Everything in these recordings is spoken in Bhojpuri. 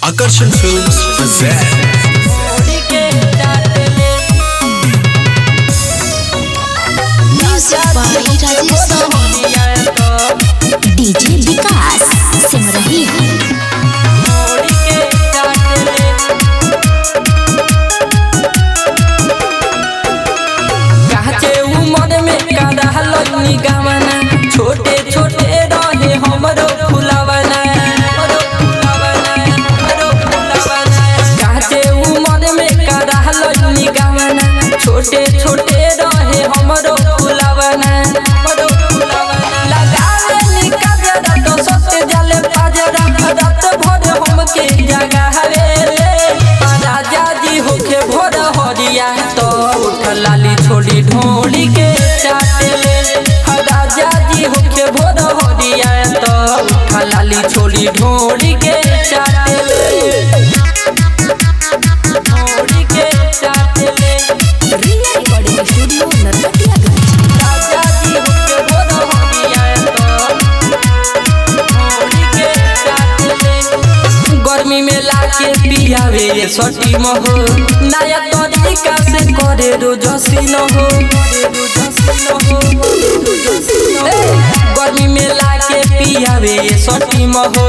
Akarshan Films present डीजे विकास सिमरही छोटे छोटे रहे हमरो फुलवना काचे उमर में करहलनी गवना छोटे छोटे रहे हमरो फुलवना लगावे निकबरा तो सत्य जले पाजरा रात भर हमके जगावे राजा जी होके भोर हरिया तो उठ लाली छोड़ी ढोली के चाटेले राजा जी होके भोर हरिया तो उठ लाली छोड़ी ढोली के चाटेले ढोली के चाटेले रिया रिकॉर्डिंग स्टूडियो नरकटियागंज। राजा जी होके भोर हरिया तो ढोली के चाटेले गर्मी में लाके पियावे सटी महो नया तरीका से करे रोजसी न हो गर्मी में लाके पियावे सटी महो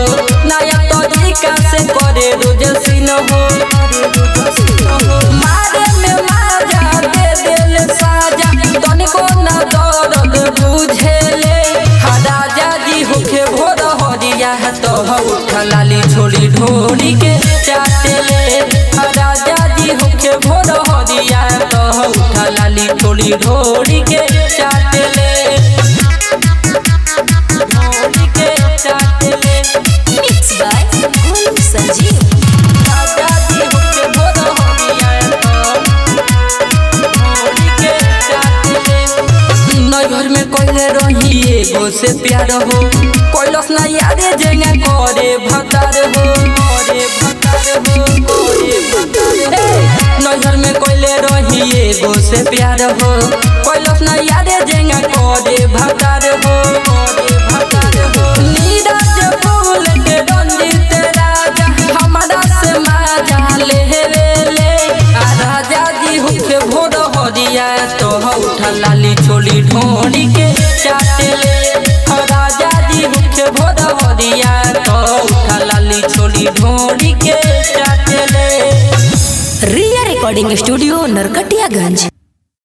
नया तरीका से करे रोजसी न हो मारे में माजा दे देले साजा तनिको ना दर्द बुझेले राजा जी होके भोर हरिया तो उठ लाली छोड़ी ढोली के चाटेले राजा जी होके भोर हरिया तो उठ लाली छोड़ी ढोली के चाटेले ढोली के चाटेले मिक्स बाय गोलू संजीव। राजा जी होके भोर हरिया तो ढोली के चाटेले नई घर में कोइले रही एगो से प्यार हो कोइलस ना यारे जेंगा करे भतार हो नई घर में कोइले रही एगो से प्यार हो कोइलस ना यारे जेंगा करे भतार हो नीरज फूल के रंजित राजा हमारा से माजा ले राजा जी होके भोर हरिया तो उठ लाली छोड़ी ढोली के चाटेले राजा जी होके भोर हरिया तो उठ लाली छोड़ी ढोली के चाटेले रिया रिकॉर्डिंग स्टूडियो नरकटियागंज।